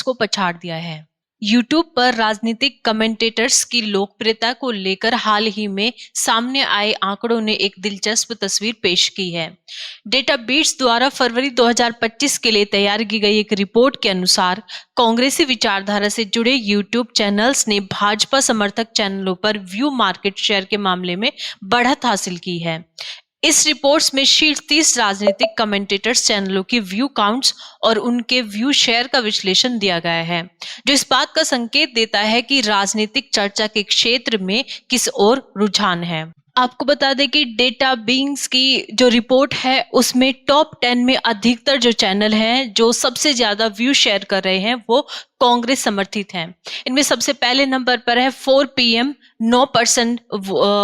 को पछाड़ दिया है। यूट्यूब पर राजनीतिक कमेंटेटर्स की लोकप्रियता को लेकर हाल ही में सामने आए आंकड़ों ने एक दिलचस्प तस्वीर पेश की है। डेटाबेट्स द्वारा फरवरी 2025 के लिए तैयार की गई एक रिपोर्ट के अनुसार कांग्रेसी विचारधारा से जुड़े यूट्यूब चैनल्स ने भाजपा समर्थक चैनलों पर व्यू मार्केट शेयर के मामले में बढ़त हासिल की है। इस रिपोर्ट्स में शीर्ष 30 राजनीतिक कमेंटेटर्स चैनलों की व्यू काउंट्स और उनके व्यू शेयर का विश्लेषण दिया गया है, जो इस बात का संकेत देता है कि राजनीतिक चर्चा के क्षेत्र में किस ओर रुझान है। आपको बता दें कि डेटा बिंग्स की जो रिपोर्ट है उसमें टॉप 10 में अधिकतर जो चैनल हैं जो सबसे ज्यादा व्यू शेयर कर रहे हैं वो कांग्रेस समर्थित हैं। इनमें सबसे पहले नंबर पर है 4 PM, 9%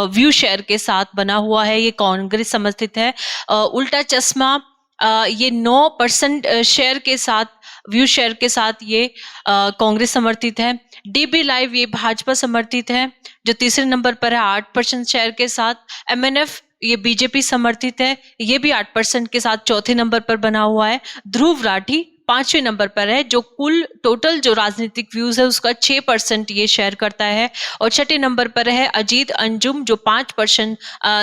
व्यू शेयर के साथ बना हुआ है, ये कांग्रेस समर्थित है। उल्टा चश्मा ये 9% शेयर के साथ व्यू शेयर के साथ ये कांग्रेस समर्थित है। डीबी लाइव ये भाजपा समर्थित है जो तीसरे नंबर पर है 8% शेयर के साथ। MNF ये बीजेपी समर्थित है, ये भी 8% के साथ चौथे नंबर पर बना हुआ है। ध्रुव राठी 5वें नंबर पर है जो कुल टोटल जो राजनीतिक व्यूज है उसका 6% ये शेयर करता है। और छठे नंबर पर है अजीत अंजुम जो 5%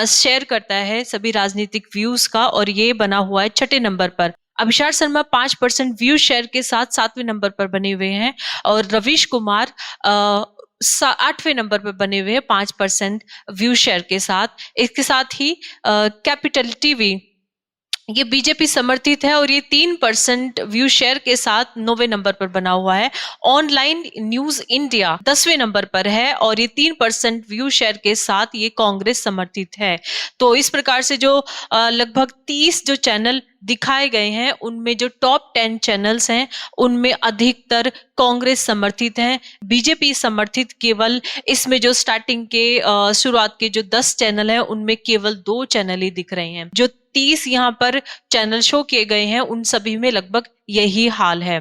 शेयर करता है सभी राजनीतिक व्यूज का, और ये बना हुआ है छठे नंबर पर। अभिषार शर्मा 5% व्यू शेयर के साथ 7वें नंबर पर बने हुए हैं, और रवीश कुमार 8वें नंबर पर बने हुए हैं 5% व्यू शेयर के साथ। इसके साथ ही कैपिटल टीवी ये बीजेपी समर्थित है और ये 3% व्यू शेयर के साथ 9वें नंबर पर बना हुआ है। ऑनलाइन न्यूज इंडिया 10वें नंबर पर है और ये 3% व्यू शेयर के साथ ये कांग्रेस समर्थित है। तो इस प्रकार से जो लगभग 30 जो चैनल दिखाए गए हैं उनमें जो टॉप 10 चैनल्स हैं उनमें अधिकतर कांग्रेस समर्थित हैं। बीजेपी समर्थित केवल इसमें जो स्टार्टिंग के शुरुआत के जो 10 चैनल हैं उनमें केवल 2 चैनल ही दिख रहे हैं। जो 30 यहाँ पर चैनल शो किए गए हैं उन सभी में लगभग यही हाल है।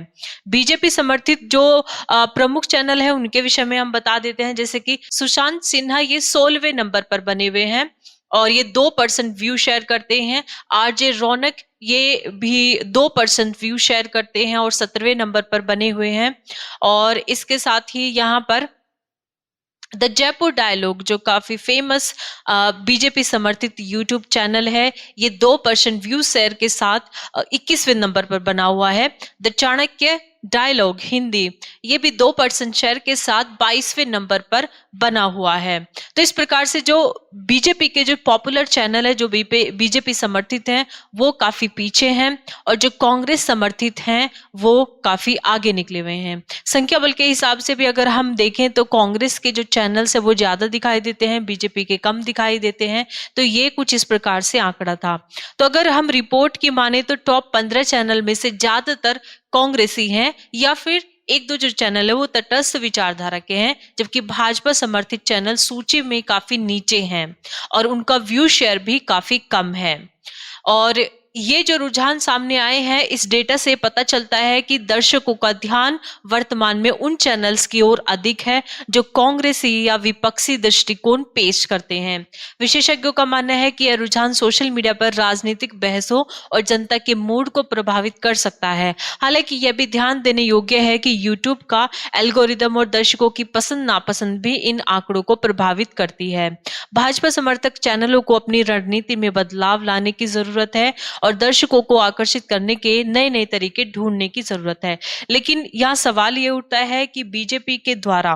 बीजेपी समर्थित जो प्रमुख चैनल है उनके विषय में हम बता देते हैं, जैसे कि सुशांत सिन्हा ये 16वें नंबर पर बने हुए हैं और ये 2% व्यू शेयर करते हैं। आरजे रौनक ये भी 2% व्यू शेयर करते हैं और 17वें नंबर पर बने हुए हैं। और इसके साथ ही यहाँ पर द जयपुर डायलॉग जो काफी फेमस बीजेपी समर्थित यूट्यूब चैनल है, ये 2% व्यू शेयर के साथ 21वें नंबर पर बना हुआ है। द चाणक्य डायलॉग हिंदी ये भी 2% शेयर के साथ 22वें नंबर पर बना हुआ है। तो इस प्रकार से जो बीजेपी के जो पॉपुलर चैनल है जो बीजेपी समर्थित हैं वो काफी पीछे हैं और जो कांग्रेस समर्थित हैं वो काफी आगे निकले हुए हैं। संख्या बल के हिसाब से भी अगर हम देखें तो कांग्रेस के जो चैनल्स है वो ज्यादा दिखाई देते हैं, बीजेपी के कम दिखाई देते हैं। तो ये कुछ इस प्रकार से आंकड़ा था। तो अगर हम रिपोर्ट की माने तो टॉप 15 चैनल में से ज्यादातर कांग्रेसी हैं या फिर एक दो जो चैनल है वो तटस्थ विचारधारा के हैं, जबकि भाजपा समर्थित चैनल सूची में काफी नीचे हैं और उनका व्यू शेयर भी काफी कम है। और ये जो रुझान सामने आए हैं इस डेटा से पता चलता है कि दर्शकों का ध्यान वर्तमान में उन चैनल्स की ओर अधिक है जो कांग्रेसी या विपक्षी दृष्टिकोण पेश करते हैं। विशेषज्ञों का मानना है कि यह रुझान सोशल मीडिया पर राजनीतिक बहसों और जनता के मूड को प्रभावित कर सकता है। हालांकि यह भी ध्यान देने योग्य है कि यूट्यूब का एल्गोरिदम और दर्शकों की पसंद नापसंद भी इन आंकड़ों को प्रभावित करती है। भाजपा समर्थक चैनलों को अपनी रणनीति में बदलाव लाने की जरूरत है और दर्शकों को आकर्षित करने के नए नए तरीके ढूंढने की जरूरत है। लेकिन यहाँ सवाल ये उठता है कि बीजेपी के द्वारा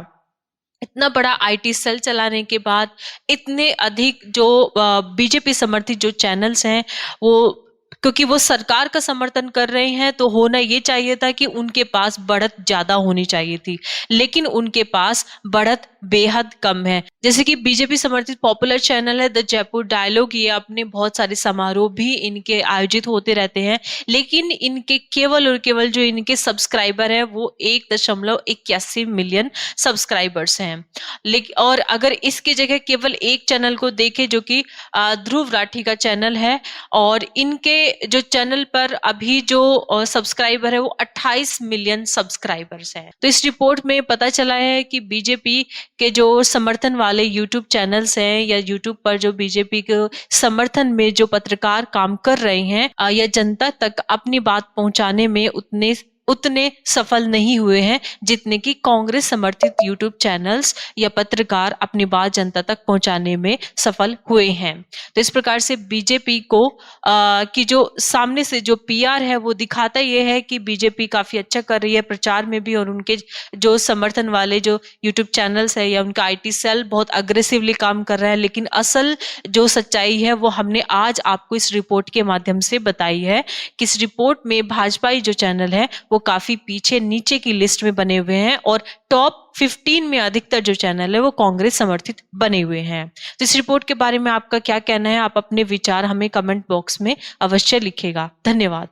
इतना बड़ा IT सेल चलाने के बाद इतने अधिक जो बीजेपी समर्थित जो चैनल्स हैं वो क्योंकि वो सरकार का समर्थन कर रहे हैं तो होना ये चाहिए था कि उनके पास बढ़त ज्यादा होनी चाहिए थी, लेकिन उनके पास बढ़त बेहद कम है। जैसे कि बीजेपी समर्थित पॉपुलर चैनल है द जयपुर डायलॉग, ये अपने बहुत सारे समारोह भी इनके आयोजित होते रहते हैं, लेकिन इनके केवल और केवल जो इनके सब्सक्राइबर है वो 1.81 मिलियन सब्सक्राइबर्स हैं। लेकिन और अगर इसकी जगह केवल एक चैनल को देखें जो कि ध्रुव राठी का चैनल है और इनके जो चैनल पर अभी जो सब्सक्राइबर है वो 28 मिलियन सब्सक्राइबर्स हैं। तो इस रिपोर्ट में पता चला है कि बीजेपी के जो समर्थन वाले यूट्यूब चैनल्स हैं या यूट्यूब पर जो बीजेपी के समर्थन में जो पत्रकार काम कर रहे हैं या जनता तक अपनी बात पहुंचाने में उतने उतने सफल नहीं हुए हैं जितने कि कांग्रेस समर्थित यूट्यूब चैनल्स या पत्रकार अपनी बात जनता तक पहुंचाने में सफल हुए हैं। तो इस प्रकार से बीजेपी को की जो सामने से जो पीआर है वो दिखाता ये है कि बीजेपी काफी अच्छा कर रही है प्रचार में भी, और उनके जो समर्थन वाले जो यूट्यूब चैनल्स है या उनका आईटी सेल बहुत अग्रेसिवली काम कर रहा है। लेकिन असल जो सच्चाई है वो हमने आज आपको इस रिपोर्ट के माध्यम से बताई है कि इस रिपोर्ट में भाजपाई जो चैनल है वो काफी पीछे नीचे की लिस्ट में बने हुए हैं और टॉप 15 में अधिकतर जो चैनल है वो कांग्रेस समर्थित बने हुए हैं। तो इस रिपोर्ट के बारे में आपका क्या कहना है? आप अपने विचार हमें कमेंट बॉक्स में अवश्य लिखेगा। धन्यवाद।